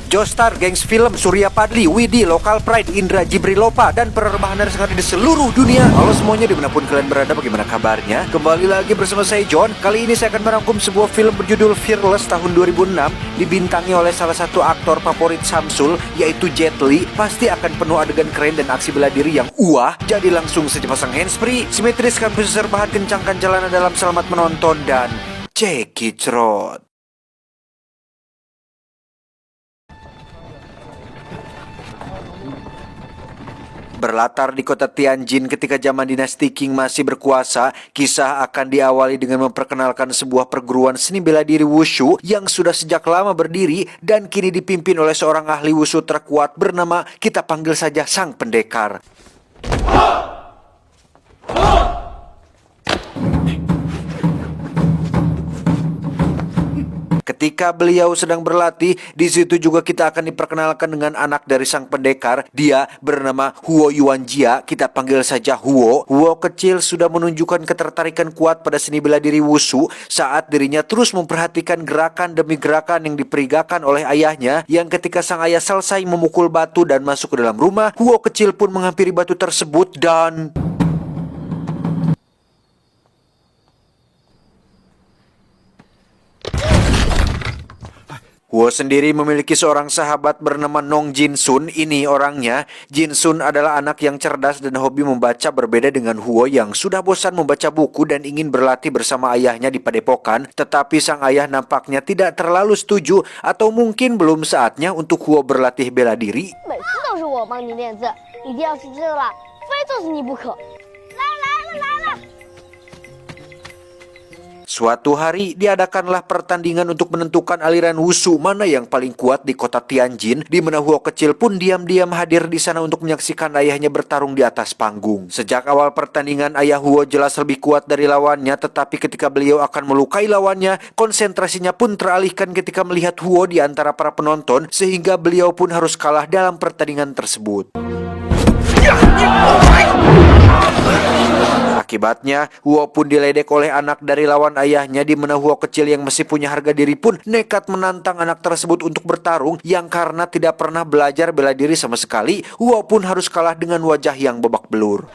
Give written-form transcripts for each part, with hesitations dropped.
Joestar, Gengs Film, Surya Padli, Widi, Local Pride, Indra Jibrilopa, dan penerbangan yang ada di seluruh dunia. Halo semuanya, dimanapun kalian berada, bagaimana kabarnya? Kembali lagi bersama saya John. Kali ini saya akan merangkum sebuah film berjudul Fearless tahun 2006, dibintangi oleh salah satu aktor favorit Samsul, yaitu Jet Li. Pasti akan penuh adegan keren dan aksi bela diri yang jadi langsung saja pasang handsfree, simetris komposer bahan, kencangkan jalanan dalam, selamat menonton dan check it out. Berlatar di kota Tianjin ketika zaman dinasti Qing masih berkuasa, kisah akan diawali dengan memperkenalkan sebuah perguruan seni bela diri wushu yang sudah sejak lama berdiri dan kini dipimpin oleh seorang ahli wushu terkuat bernama, kita panggil saja Sang Pendekar. Ketika beliau sedang berlatih, di situ juga kita akan diperkenalkan dengan anak dari Sang Pendekar. Dia bernama Huo Yuanjia, kita panggil saja Huo. Huo kecil sudah menunjukkan ketertarikan kuat pada seni bela diri wushu saat dirinya terus memperhatikan gerakan demi gerakan yang diperagakan oleh ayahnya, yang ketika sang ayah selesai memukul batu dan masuk ke dalam rumah, Huo kecil pun menghampiri batu tersebut dan Huo sendiri memiliki seorang sahabat bernama Nong Jinsun. Ini orangnya. Jinsun adalah anak yang cerdas dan hobi membaca, berbeda dengan Huo yang sudah bosan membaca buku dan ingin berlatih bersama ayahnya di padepokan. Tetapi sang ayah nampaknya tidak terlalu setuju, atau mungkin belum saatnya untuk Huo berlatih bela diri. Suatu hari diadakanlah pertandingan untuk menentukan aliran wushu mana yang paling kuat di kota Tianjin, di mana Huo kecil pun diam-diam hadir di sana untuk menyaksikan ayahnya bertarung di atas panggung. Sejak awal pertandingan, ayah Huo jelas lebih kuat dari lawannya, tetapi ketika beliau akan melukai lawannya, konsentrasinya pun teralihkan ketika melihat Huo di antara para penonton, sehingga beliau pun harus kalah dalam pertandingan tersebut. Akibatnya, Huo pun diledek oleh anak dari lawan ayahnya, di mana Huo kecil yang masih punya harga diri pun nekat menantang anak tersebut untuk bertarung, yang karena tidak pernah belajar bela diri sama sekali, Huo pun harus kalah dengan wajah yang babak belur.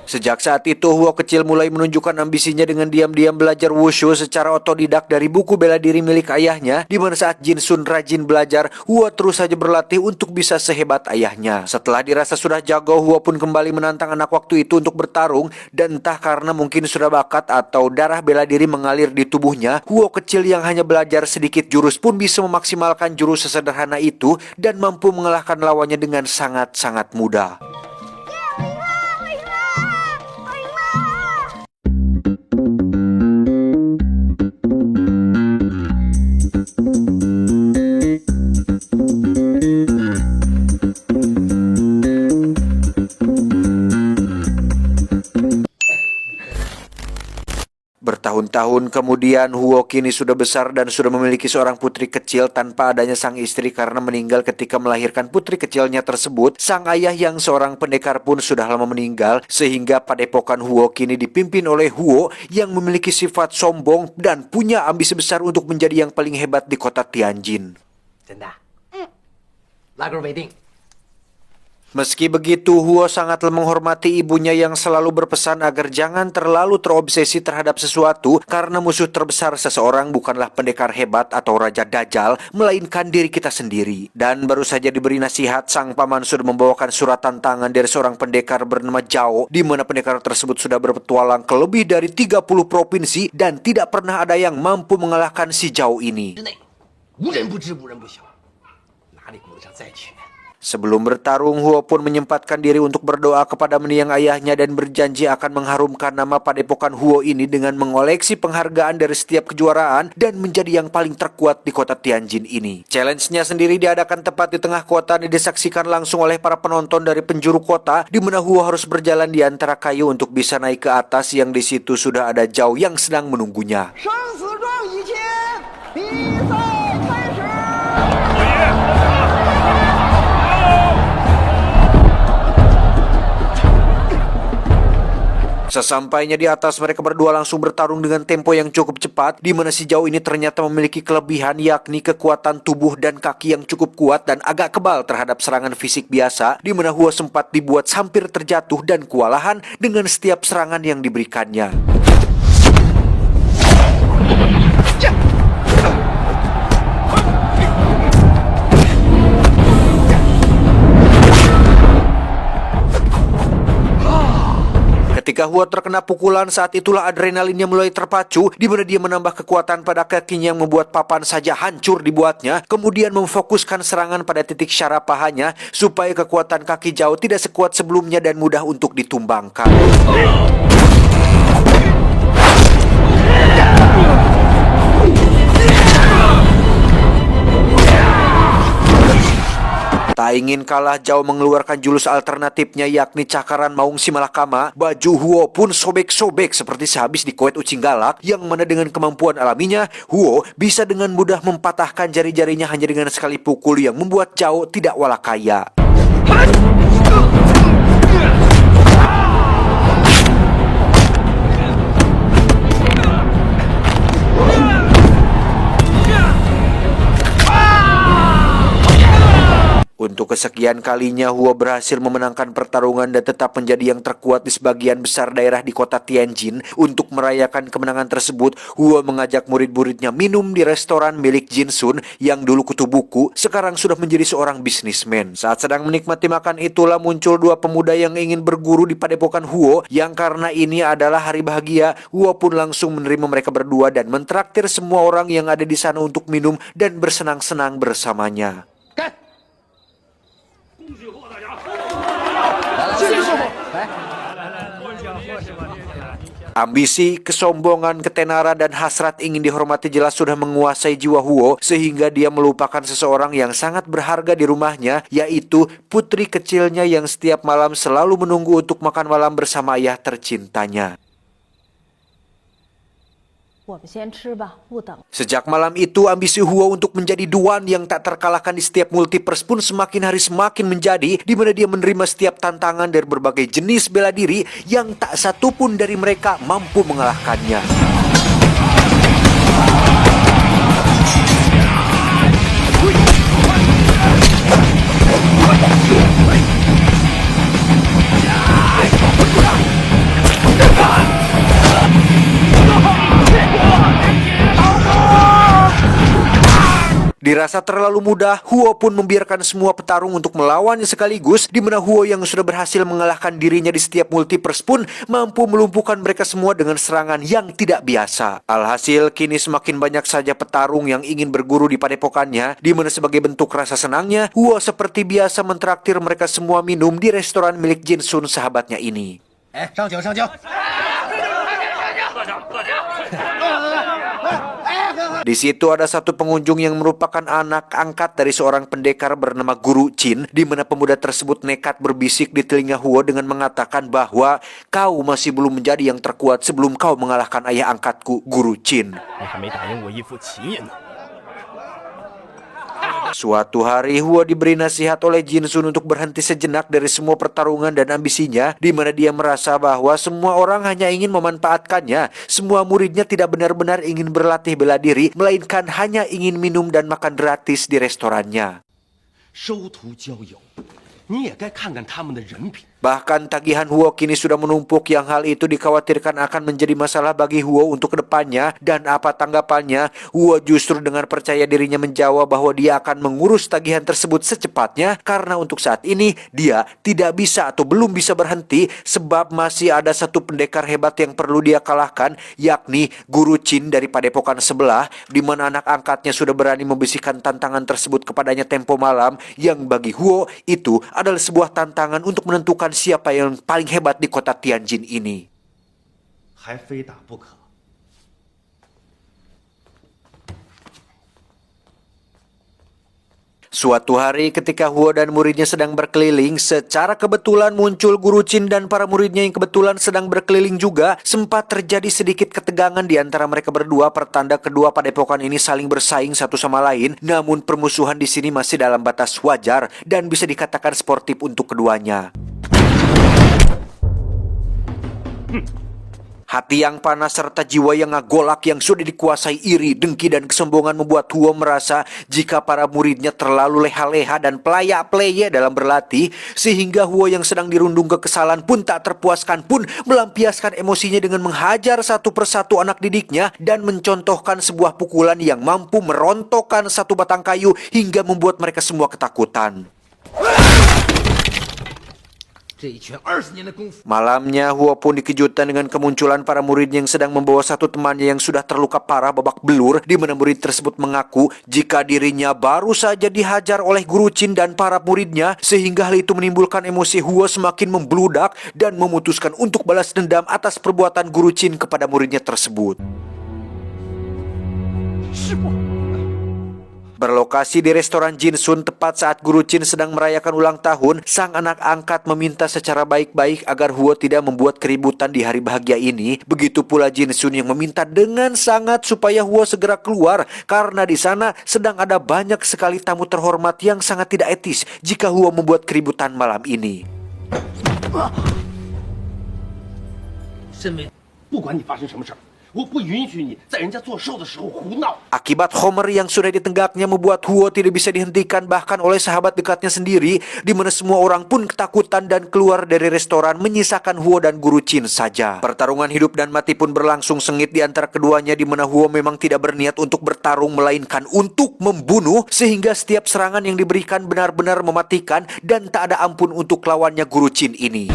Sejak saat itu, Huo kecil mulai menunjukkan ambisinya dengan diam-diam belajar wushu secara otodidak dari buku bela diri milik ayahnya, di mana saat Jinsun rajin belajar, Huo terus saja berlatih untuk bisa sehebat ayahnya. Setelah dirasa sudah jago, Huo pun kembali menantang anak waktu itu untuk bertarung, dan entah karena mungkin sudah bakat atau darah bela diri mengalir di tubuhnya, Huo kecil yang hanya belajar sedikit jurus pun bisa memaksimalkan jurus sesederhana itu dan mampu mengalahkan lawannya dengan sangat-sangat mudah. Bertahun-tahun kemudian, Huo kini sudah besar dan sudah memiliki seorang putri kecil tanpa adanya sang istri karena meninggal ketika melahirkan putri kecilnya tersebut. Sang ayah yang seorang pendekar pun sudah lama meninggal, sehingga padepokan Huo kini dipimpin oleh Huo yang memiliki sifat sombong dan punya ambisi besar untuk menjadi yang paling hebat di kota Tianjin. Meski begitu, Huo sangat menghormati ibunya yang selalu berpesan agar jangan terlalu terobsesi terhadap sesuatu, karena musuh terbesar seseorang bukanlah pendekar hebat atau Raja Dajjal, melainkan diri kita sendiri. Dan baru saja diberi nasihat, sang paman sudah membawakan surat tantangan dari seorang pendekar bernama Zhao, di mana pendekar tersebut sudah berpetualang ke lebih dari 30 provinsi dan tidak pernah ada yang mampu mengalahkan si Zhao ini. Sebelum bertarung, Huo pun menyempatkan diri untuk berdoa kepada mendiang ayahnya dan berjanji akan mengharumkan nama padepokan Huo ini dengan mengoleksi penghargaan dari setiap kejuaraan dan menjadi yang paling terkuat di kota Tianjin ini. Challenge-nya sendiri diadakan tepat di tengah kota dan disaksikan langsung oleh para penonton dari penjuru kota, di mana Huo harus berjalan di antara kayu untuk bisa naik ke atas, yang di situ sudah ada Zhao yang sedang menunggunya. Sesampainya di atas, mereka berdua langsung bertarung dengan tempo yang cukup cepat, di mana si Zhao ini ternyata memiliki kelebihan, yakni kekuatan tubuh dan kaki yang cukup kuat dan agak kebal terhadap serangan fisik biasa, di mana Huo sempat dibuat hampir terjatuh dan kewalahan dengan setiap serangan yang diberikannya. Ketika Huo terkena pukulan, saat itulah adrenalinnya mulai terpacu, di mana dia menambah kekuatan pada kakinya yang membuat papan saja hancur dibuatnya, kemudian memfokuskan serangan pada titik syaraf pahanya supaya kekuatan kaki Zhao tidak sekuat sebelumnya dan mudah untuk ditumbangkan. Tak ingin kalah, Zhao mengeluarkan jurus alternatifnya, yakni cakaran maung si malakama. Baju Huo pun sobek-sobek seperti sehabis dikoet ucing galak, yang mana dengan kemampuan alaminya, Huo bisa dengan mudah mempatahkan jari-jarinya hanya dengan sekali pukul yang membuat Zhao tidak walakaya. Untuk kesekian kalinya, Huo berhasil memenangkan pertarungan dan tetap menjadi yang terkuat di sebagian besar daerah di kota Tianjin. Untuk merayakan kemenangan tersebut, Huo mengajak murid-muridnya minum di restoran milik Jinsun yang dulu kutu buku, sekarang sudah menjadi seorang bisnismen. Saat sedang menikmati makan itulah muncul dua pemuda yang ingin berguru di padepokan Huo, yang karena ini adalah hari bahagia, Huo pun langsung menerima mereka berdua dan mentraktir semua orang yang ada di sana untuk minum dan bersenang-senang bersamanya. Ambisi, kesombongan, ketenaran, dan hasrat ingin dihormati jelas sudah menguasai jiwa Huo, sehingga dia melupakan seseorang yang sangat berharga di rumahnya, yaitu putri kecilnya yang setiap malam selalu menunggu untuk makan malam bersama ayah tercintanya. Sejak malam itu, ambisi Huo untuk menjadi Duan yang tak terkalahkan di setiap multiverse pun semakin hari semakin menjadi, di mana dia menerima setiap tantangan dari berbagai jenis bela diri yang tak satu pun dari mereka mampu mengalahkannya. Dirasa terlalu mudah, Huo pun membiarkan semua petarung untuk melawannya sekaligus, di mana Huo yang sudah berhasil mengalahkan dirinya di setiap multiverse pun mampu melumpuhkan mereka semua dengan serangan yang tidak biasa. Alhasil, kini semakin banyak saja petarung yang ingin berguru di padepokannya, di mana sebagai bentuk rasa senangnya, Huo seperti biasa mentraktir mereka semua minum di restoran milik Jinsun sahabatnya ini. Di situ ada satu pengunjung yang merupakan anak angkat dari seorang pendekar bernama Guru Qin, di mana pemuda tersebut nekat berbisik di telinga Huo dengan mengatakan bahwa kau masih belum menjadi yang terkuat sebelum kau mengalahkan ayah angkatku, Guru Qin. Suatu hari, Huo diberi nasihat oleh Jinsun untuk berhenti sejenak dari semua pertarungan dan ambisinya, di mana dia merasa bahwa semua orang hanya ingin memanfaatkannya. Semua muridnya tidak benar-benar ingin berlatih bela diri, melainkan hanya ingin minum dan makan gratis di restorannya. Bahkan tagihan Huo kini sudah menumpuk, yang hal itu dikhawatirkan akan menjadi masalah bagi Huo untuk kedepannya. Dan apa tanggapannya? Huo justru dengan percaya dirinya menjawab bahwa dia akan mengurus tagihan tersebut secepatnya, karena untuk saat ini dia tidak bisa atau belum bisa berhenti, sebab masih ada satu pendekar hebat yang perlu dia kalahkan, yakni Guru Qin dari padepokan sebelah, di mana anak angkatnya sudah berani membisikkan tantangan tersebut kepadanya tempo malam, yang bagi Huo itu adalah sebuah tantangan untuk menentukan siapa yang paling hebat di kota Tianjin ini. Suatu hari ketika Huo dan muridnya sedang berkeliling, secara kebetulan muncul Guru Qin dan para muridnya yang kebetulan sedang berkeliling juga. Sempat terjadi sedikit ketegangan di antara mereka berdua, pertanda kedua padepokan ini saling bersaing satu sama lain. Namun permusuhan di sini masih dalam batas wajar dan bisa dikatakan sportif untuk keduanya. Hati yang panas serta jiwa yang ngagolak yang sudah dikuasai iri, dengki, dan kesombongan membuat Huo merasa jika para muridnya terlalu leha-leha dan pelaya-peleye dalam berlatih, sehingga Huo yang sedang dirundung kekesalan pun tak terpuaskan pun melampiaskan emosinya dengan menghajar satu persatu anak didiknya dan mencontohkan sebuah pukulan yang mampu merontokkan satu batang kayu hingga membuat mereka semua ketakutan. Malamnya, Huo pun dikejutkan dengan kemunculan para murid yang sedang membawa satu temannya yang sudah terluka parah babak belur, di mana murid tersebut mengaku jika dirinya baru saja dihajar oleh guru Qin dan para muridnya, sehingga hal itu menimbulkan emosi Huo semakin membludak dan memutuskan untuk balas dendam atas perbuatan guru Qin kepada muridnya tersebut. Berlokasi di restoran Jinsun tepat saat guru Qin sedang merayakan ulang tahun, sang anak angkat meminta secara baik-baik agar Huo tidak membuat keributan di hari bahagia ini. Begitu pula Jinsun yang meminta dengan sangat supaya Huo segera keluar karena di sana sedang ada banyak sekali tamu terhormat yang sangat tidak etis jika Huo membuat keributan malam ini. Akibat Homer yang sudah ditenggaknya membuat Huo tidak bisa dihentikan bahkan oleh sahabat dekatnya sendiri, di mana semua orang pun ketakutan dan keluar dari restoran menyisakan Huo dan guru Qin saja. Pertarungan hidup dan mati pun berlangsung sengit di antara keduanya, di mana Huo memang tidak berniat untuk bertarung melainkan untuk membunuh, sehingga setiap serangan yang diberikan benar-benar mematikan dan tak ada ampun untuk lawannya guru Qin ini.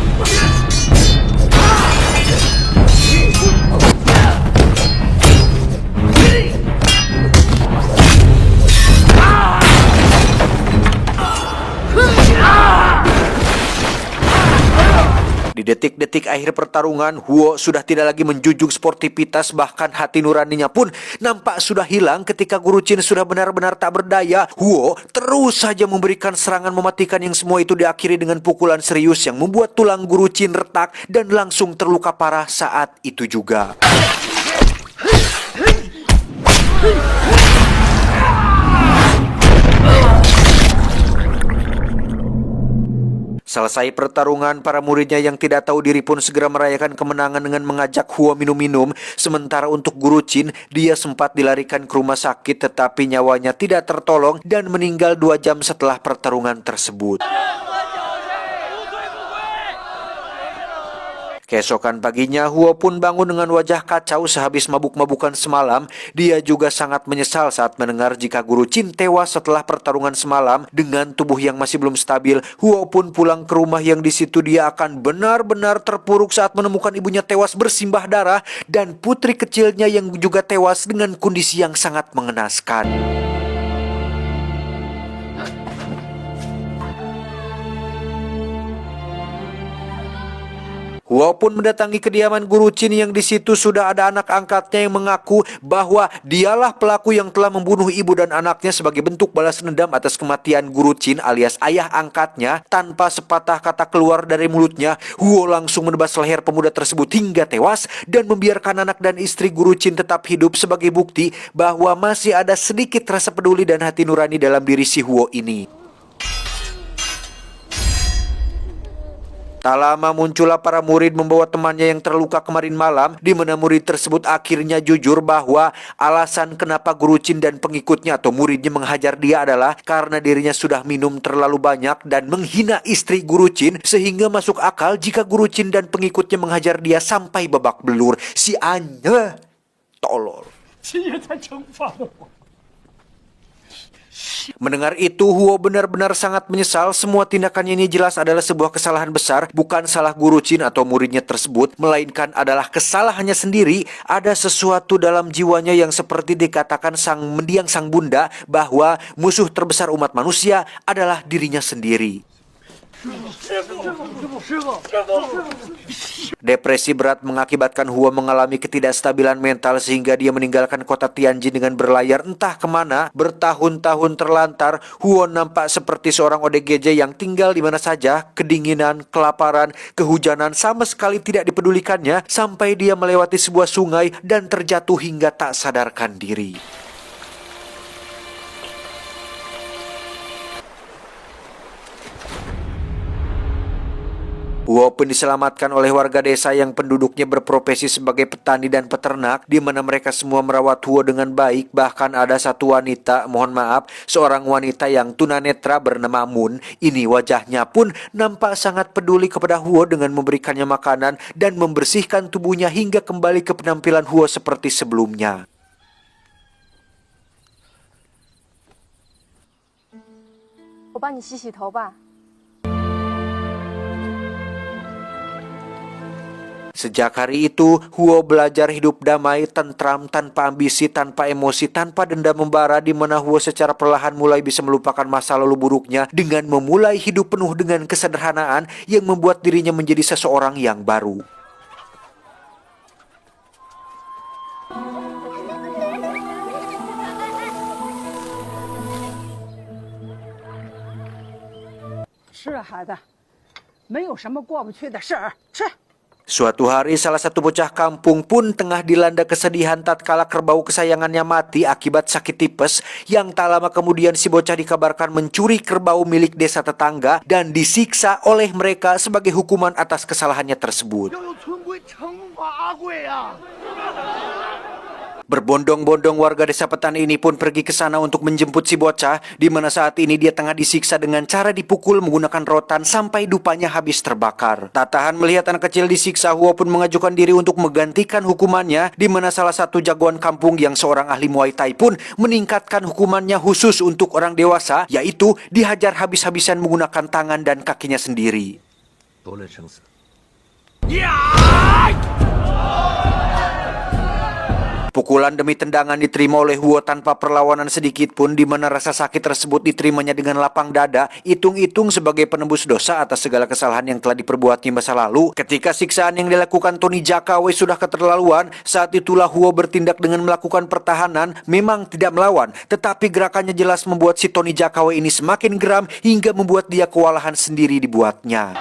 Di detik-detik akhir pertarungan, Huo sudah tidak lagi menjunjung sportivitas, bahkan hati nuraninya pun nampak sudah hilang ketika guru Qin sudah benar-benar tak berdaya. Huo terus saja memberikan serangan mematikan yang semua itu diakhiri dengan pukulan serius yang membuat tulang guru Qin retak dan langsung terluka parah saat itu juga. Selesai pertarungan, para muridnya yang tidak tahu diri pun segera merayakan kemenangan dengan mengajak Huo minum-minum. Sementara untuk guru Qin, dia sempat dilarikan ke rumah sakit tetapi nyawanya tidak tertolong dan meninggal 2 jam setelah pertarungan tersebut. Keesokan paginya, Huo pun bangun dengan wajah kacau sehabis mabuk-mabukan semalam. Dia juga sangat menyesal saat mendengar jika guru Qin tewas setelah pertarungan semalam. Dengan tubuh yang masih belum stabil, Huo pun pulang ke rumah yang di situ dia akan benar-benar terpuruk saat menemukan ibunya tewas bersimbah darah dan putri kecilnya yang juga tewas dengan kondisi yang sangat mengenaskan. Huo pun mendatangi kediaman guru Qin yang di situ sudah ada anak angkatnya yang mengaku bahwa dialah pelaku yang telah membunuh ibu dan anaknya sebagai bentuk balas dendam atas kematian guru Qin alias ayah angkatnya. Tanpa sepatah kata keluar dari mulutnya, Huo langsung menebas leher pemuda tersebut hingga tewas dan membiarkan anak dan istri guru Qin tetap hidup sebagai bukti bahwa masih ada sedikit rasa peduli dan hati nurani dalam diri si Huo ini. Tak lama muncullah para murid membawa temannya yang terluka kemarin malam, di mana murid tersebut akhirnya jujur bahwa alasan kenapa guru Qin dan pengikutnya atau muridnya menghajar dia adalah karena dirinya sudah minum terlalu banyak dan menghina istri guru Qin, sehingga masuk akal jika guru Qin dan pengikutnya menghajar dia sampai babak belur. Si Anya tolol. Mendengar itu, Huo benar-benar sangat menyesal. Semua tindakannya ini jelas adalah sebuah kesalahan besar. Bukan salah guru Qin atau muridnya tersebut, melainkan adalah kesalahannya sendiri. Ada sesuatu dalam jiwanya yang seperti dikatakan sang mendiang sang bunda, bahwa musuh terbesar umat manusia adalah dirinya sendiri. Depresi berat mengakibatkan Huo mengalami ketidakstabilan mental sehingga dia meninggalkan kota Tianjin dengan berlayar entah kemana. Bertahun-tahun terlantar, Huo nampak seperti seorang ODGJ yang tinggal di mana saja. Kedinginan, kelaparan, kehujanan sama sekali tidak dipedulikannya sampai dia melewati sebuah sungai dan terjatuh hingga tak sadarkan diri. Huo pun diselamatkan oleh warga desa yang penduduknya berprofesi sebagai petani dan peternak, di mana mereka semua merawat Huo dengan baik. Bahkan ada satu wanita, seorang wanita yang tunanetra bernama Mun. Ini wajahnya pun nampak sangat peduli kepada Huo dengan memberikannya makanan dan membersihkan tubuhnya hingga kembali ke penampilan Huo seperti sebelumnya. Sejak hari itu, Huo belajar hidup damai, tentram, tanpa ambisi, tanpa emosi, tanpa dendam membara, di mana Huo secara perlahan mulai bisa melupakan masa lalu buruknya dengan memulai hidup penuh dengan kesederhanaan yang membuat dirinya menjadi seseorang yang baru. Suatu hari, salah satu bocah kampung pun tengah dilanda kesedihan tatkala kerbau kesayangannya mati akibat sakit tipes, yang tak lama kemudian si bocah dikabarkan mencuri kerbau milik desa tetangga dan disiksa oleh mereka sebagai hukuman atas kesalahannya tersebut. Berbondong-bondong warga desa petani ini pun pergi ke sana untuk menjemput si bocah, di mana saat ini dia tengah disiksa dengan cara dipukul menggunakan rotan sampai dupanya habis terbakar. Tak tahan melihat anak kecil disiksa, Huo pun mengajukan diri untuk menggantikan hukumannya, di mana salah satu jagoan kampung yang seorang ahli Muay Thai pun meningkatkan hukumannya khusus untuk orang dewasa, yaitu dihajar habis-habisan menggunakan tangan dan kakinya sendiri. Pukulan demi tendangan diterima oleh Huo tanpa perlawanan sedikit pun, di mana rasa sakit tersebut diterimanya dengan lapang dada, hitung-hitung sebagai penebus dosa atas segala kesalahan yang telah diperbuatnya masa lalu. Ketika siksaan yang dilakukan Tony Jakawe sudah keterlaluan, saat itulah Huo bertindak dengan melakukan pertahanan, memang tidak melawan, tetapi gerakannya jelas membuat si Tony Jakawe ini semakin geram hingga membuat dia kewalahan sendiri dibuatnya.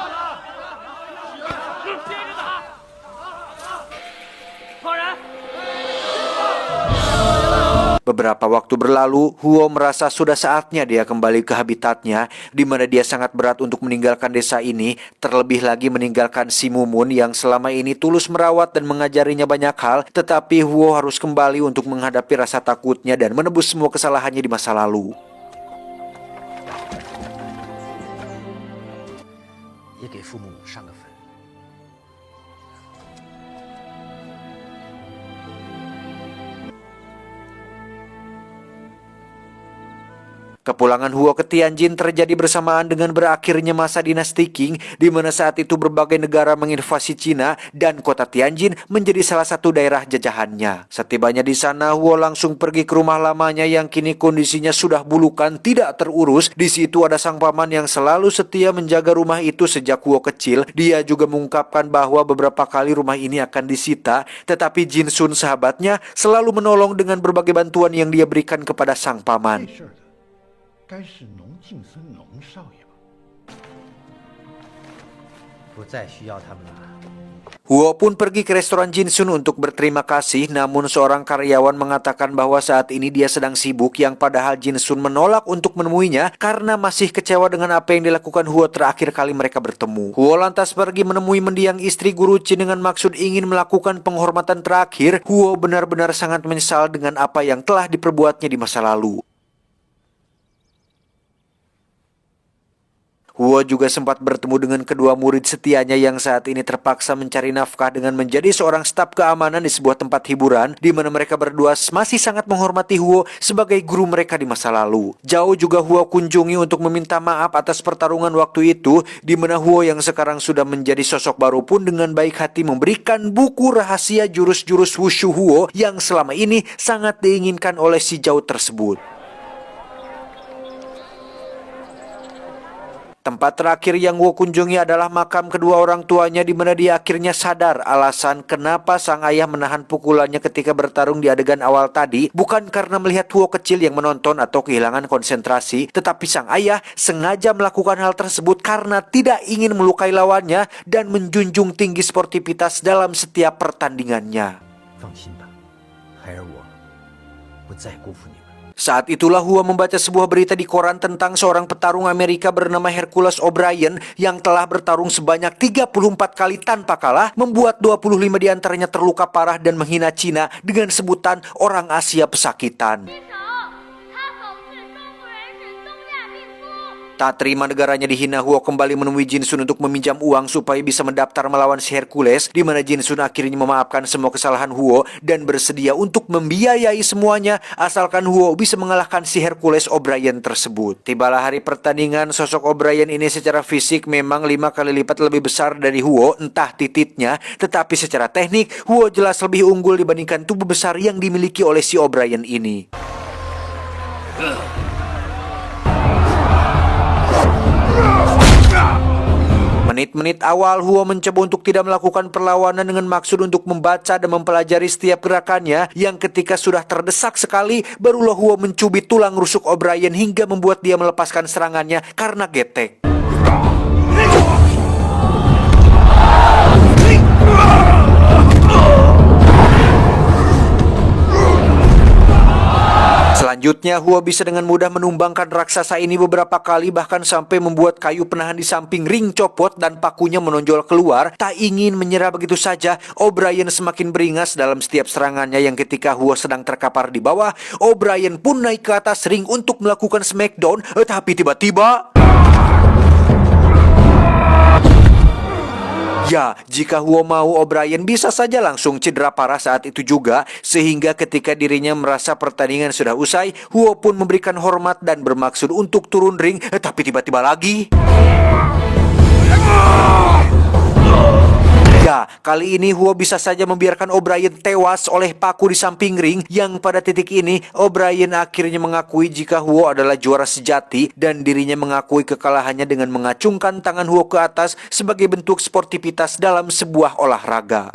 Beberapa waktu berlalu, Huo merasa sudah saatnya dia kembali ke habitatnya, di mana dia sangat berat untuk meninggalkan desa ini, terlebih lagi meninggalkan si Mumun yang selama ini tulus merawat dan mengajarinya banyak hal, tetapi Huo harus kembali untuk menghadapi rasa takutnya dan menebus semua kesalahannya di masa lalu. Kepulangan Huo ke Tianjin terjadi bersamaan dengan berakhirnya masa dinasti Qing, di mana saat itu berbagai negara menginvasi Cina dan kota Tianjin menjadi salah satu daerah jajahannya. Setibanya di sana, Huo langsung pergi ke rumah lamanya yang kini kondisinya sudah bulukan, tidak terurus. Di situ ada sang paman yang selalu setia menjaga rumah itu sejak Huo kecil. Dia juga mengungkapkan bahwa beberapa kali rumah ini akan disita, tetapi Jin Sun sahabatnya selalu menolong dengan berbagai bantuan yang dia berikan kepada sang paman. Huo pun pergi ke restoran Jin Sun untuk berterima kasih, namun seorang karyawan mengatakan bahwa saat ini dia sedang sibuk, yang padahal Jin Sun menolak untuk menemuinya karena masih kecewa dengan apa yang dilakukan Huo terakhir kali mereka bertemu. Huo lantas pergi menemui mendiang istri Guru Qin dengan maksud ingin melakukan penghormatan terakhir. Huo benar-benar sangat menyesal dengan apa yang telah diperbuatnya di masa lalu. Huo juga sempat bertemu dengan kedua murid setianya yang saat ini terpaksa mencari nafkah dengan menjadi seorang staf keamanan di sebuah tempat hiburan, di mana mereka berdua masih sangat menghormati Huo sebagai guru mereka di masa lalu. Jauh juga Huo kunjungi untuk meminta maaf atas pertarungan waktu itu, di mana Huo yang sekarang sudah menjadi sosok baru pun dengan baik hati memberikan buku rahasia jurus-jurus wushu Huo yang selama ini sangat diinginkan oleh si Zhao tersebut. Tempat terakhir yang Huo kunjungi adalah makam kedua orang tuanya, di mana dia akhirnya sadar alasan kenapa sang ayah menahan pukulannya ketika bertarung di adegan awal tadi, bukan karena melihat Huo kecil yang menonton atau kehilangan konsentrasi, tetapi sang ayah sengaja melakukan hal tersebut karena tidak ingin melukai lawannya dan menjunjung tinggi sportivitas dalam setiap pertandingannya. Saat itulah Huo membaca sebuah berita di koran tentang seorang petarung Amerika bernama Hercules O'Brien yang telah bertarung sebanyak 34 kali tanpa kalah, membuat 25 diantaranya terluka parah dan menghina Cina dengan sebutan orang Asia pesakitan. Tak terima negaranya dihina, Huo kembali menemui Jin Sun untuk meminjam uang supaya bisa mendaftar melawan si Hercules, di mana Jin Sun akhirnya memaafkan semua kesalahan Huo dan bersedia untuk membiayai semuanya asalkan Huo bisa mengalahkan si Hercules O'Brien tersebut. Tibalah hari pertandingan, sosok O'Brien ini secara fisik memang 5 kali lipat lebih besar dari Huo, entah titiknya, tetapi secara teknik Huo jelas lebih unggul dibandingkan tubuh besar yang dimiliki oleh si O'Brien ini. Menit-menit awal, Huo mencoba untuk tidak melakukan perlawanan dengan maksud untuk membaca dan mempelajari setiap gerakannya, yang ketika sudah terdesak sekali, barulah Huo mencubit tulang rusuk O'Brien hingga membuat dia melepaskan serangannya karena getek. Selanjutnya, Huo bisa dengan mudah menumbangkan raksasa ini beberapa kali, bahkan sampai membuat kayu penahan di samping ring copot dan pakunya menonjol keluar. Tak ingin menyerah begitu saja, O'Brien semakin beringas dalam setiap serangannya, yang ketika Huo sedang terkapar di bawah, O'Brien pun naik ke atas ring untuk melakukan smackdown, tapi tiba-tiba... Ya, jika Huo mau, O'Brien bisa saja langsung cedera parah saat itu juga, sehingga ketika dirinya merasa pertandingan sudah usai, Huo pun memberikan hormat dan bermaksud untuk turun ring, tapi tiba-tiba lagi... Ya, kali ini Huo bisa saja membiarkan O'Brien tewas oleh paku di samping ring, yang pada titik ini O'Brien akhirnya mengakui jika Huo adalah juara sejati dan dirinya mengakui kekalahannya dengan mengacungkan tangan Huo ke atas sebagai bentuk sportivitas dalam sebuah olahraga.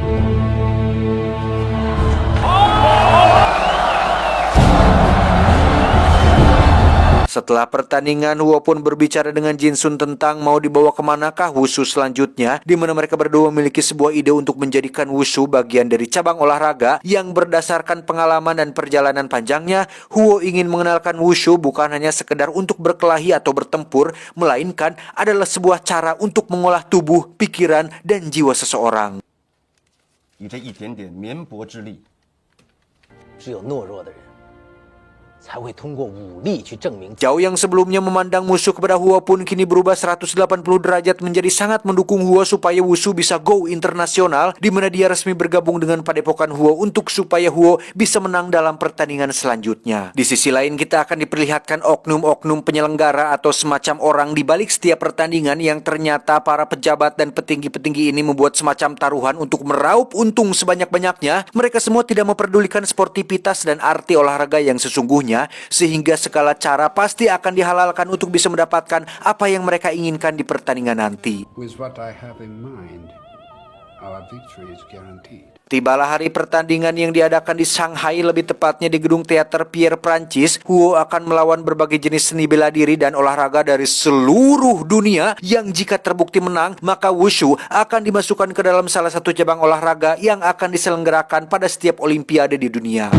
Setelah pertandingan, Huo pun berbicara dengan Jin Sun tentang mau dibawa kemanakah wushu selanjutnya, di mana mereka berdua memiliki sebuah ide untuk menjadikan wushu bagian dari cabang olahraga yang berdasarkan pengalaman dan perjalanan panjangnya. Huo ingin mengenalkan wushu bukan hanya sekedar untuk berkelahi atau bertempur, melainkan adalah sebuah cara untuk mengolah tubuh, pikiran, dan jiwa seseorang. 以这一点点绵薄之力，只有懦弱的人才会通过武力去证明。 Zhao yang sebelumnya memandang musuh kepada Huo pun kini berubah 180 derajat menjadi sangat mendukung Huo supaya wushu bisa go internasional, di mana dia resmi bergabung dengan padepokan Huo untuk supaya Huo bisa menang dalam pertandingan selanjutnya. Di sisi lain, kita akan diperlihatkan oknum-oknum penyelenggara atau semacam orang di balik setiap pertandingan yang ternyata para pejabat dan petinggi-petinggi ini membuat semacam taruhan untuk meraup untung sebanyak-banyaknya. Mereka semua tidak memperdulikan sportivitas dan arti olahraga yang sesungguhnya, sehingga segala cara pasti akan dihalalkan untuk bisa mendapatkan apa yang mereka inginkan di pertandingan nanti. With what I have in mind, our victory is guaranteed. Tibalah hari pertandingan yang diadakan di Shanghai, lebih tepatnya di gedung teater Pierre Prancis. Huo akan melawan berbagai jenis seni bela diri dan olahraga dari seluruh dunia, yang jika terbukti menang, maka wushu akan dimasukkan ke dalam salah satu cabang olahraga yang akan diselenggarakan pada setiap olimpiade di dunia.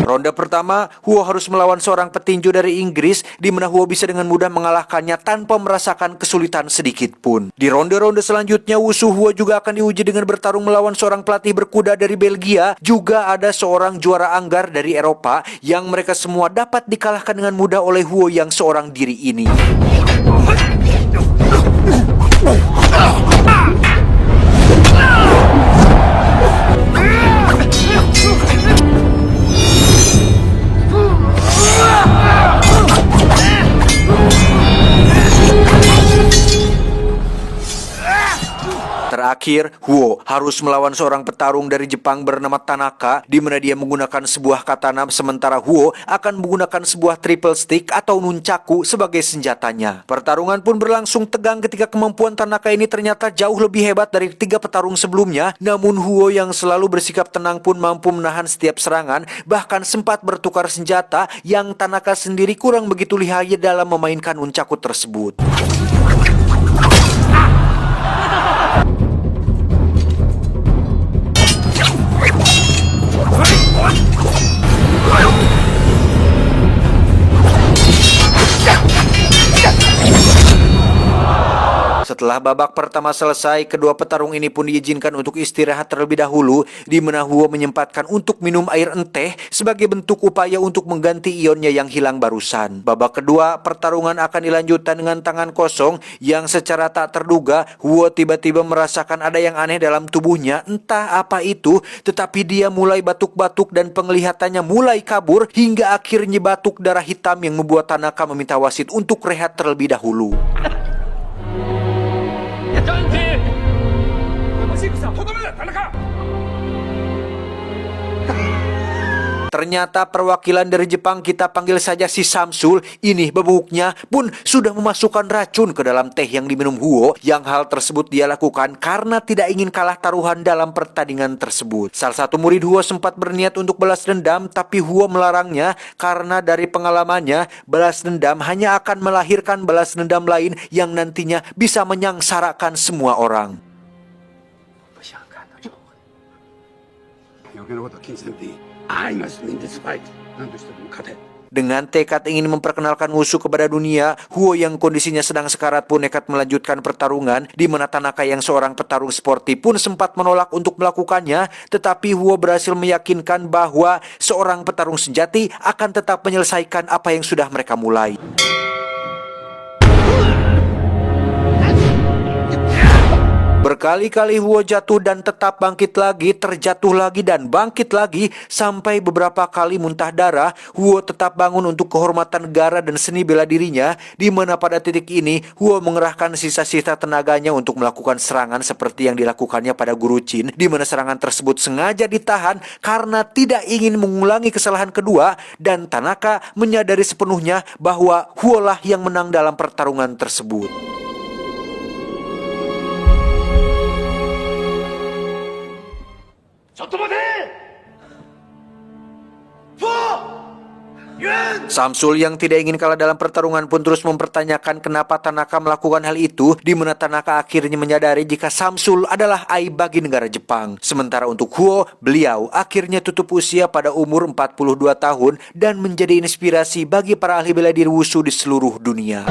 Ronde pertama, Huo harus melawan seorang petinju dari Inggris, di mana Huo bisa dengan mudah mengalahkannya tanpa merasakan kesulitan sedikit pun. Di ronde-ronde selanjutnya, wushu Huo juga akan diuji dengan bertarung melawan seorang pelatih berkuda dari Belgia. Juga ada seorang juara anggar dari Eropa, yang mereka semua dapat dikalahkan dengan mudah oleh Huo yang seorang diri ini. Terakhir, Huo harus melawan seorang petarung dari Jepang bernama Tanaka, di mana dia menggunakan sebuah katana, sementara Huo akan menggunakan sebuah triple stick atau nunchaku sebagai senjatanya. Pertarungan pun berlangsung tegang ketika kemampuan Tanaka ini ternyata jauh lebih hebat dari 3 petarung sebelumnya. Namun Huo yang selalu bersikap tenang pun mampu menahan setiap serangan, bahkan sempat bertukar senjata yang Tanaka sendiri kurang begitu lihai dalam memainkan nunchaku tersebut. Setelah babak pertama selesai, kedua petarung ini pun diizinkan untuk istirahat terlebih dahulu, di mana Huo menyempatkan untuk minum air enteh sebagai bentuk upaya untuk mengganti ionnya yang hilang barusan. Babak kedua, pertarungan akan dilanjutkan dengan tangan kosong yang secara tak terduga Huo tiba-tiba merasakan ada yang aneh dalam tubuhnya, entah apa itu, tetapi dia mulai batuk-batuk dan penglihatannya mulai kabur hingga akhirnya batuk darah hitam yang membuat Tanaka meminta wasit untuk rehat terlebih dahulu. Ternyata perwakilan dari Jepang, kita panggil saja si Samsul, ini bebuknya pun sudah memasukkan racun ke dalam teh yang diminum Huo, yang hal tersebut dia lakukan karena tidak ingin kalah taruhan dalam pertandingan tersebut. Salah satu murid Huo sempat berniat untuk balas dendam, tapi Huo melarangnya karena dari pengalamannya, balas dendam hanya akan melahirkan balas dendam lain yang nantinya bisa menyangsarakan semua orang. 余計なことは気にせんでいい。I must win this fight. 何としても勝て。 Dengan tekad ingin memperkenalkan wushu kepada dunia, Huo yang kondisinya sedang sekarat pun nekat melanjutkan pertarungan, di mana Tanaka yang seorang petarung sporty pun sempat menolak untuk melakukannya, tetapi Huo berhasil meyakinkan bahwa seorang petarung sejati akan tetap menyelesaikan apa yang sudah mereka mulai. Berkali-kali Huo jatuh dan tetap bangkit lagi, terjatuh lagi dan bangkit lagi, sampai beberapa kali muntah darah. Huo tetap bangun untuk kehormatan negara dan seni bela dirinya, di mana pada titik ini Huo mengerahkan sisa-sisa tenaganya untuk melakukan serangan seperti yang dilakukannya pada Guru Chin, di mana serangan tersebut sengaja ditahan karena tidak ingin mengulangi kesalahan kedua, dan Tanaka menyadari sepenuhnya bahwa Huo lah yang menang dalam pertarungan tersebut. Samsul yang tidak ingin kalah dalam pertarungan pun terus mempertanyakan kenapa Tanaka melakukan hal itu, di mana Tanaka akhirnya menyadari jika Samsul adalah aib bagi negara Jepang. Sementara untuk Huo, beliau akhirnya tutup usia pada umur 42 tahun dan menjadi inspirasi bagi para ahli bela diri wushu di seluruh dunia.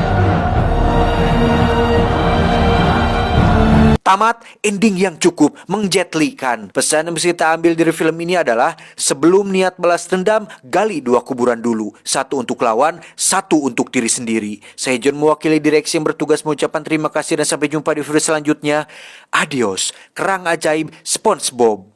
Tamat, ending yang cukup menjetlikan. Pesan yang bisa kita ambil dari film ini adalah, sebelum niat balas dendam, gali 2 kuburan dulu. 1 untuk lawan, 1 untuk diri sendiri. Saya John, mewakili direksi yang bertugas mengucapkan terima kasih dan sampai jumpa di video selanjutnya. Adios, kerang ajaib SpongeBob.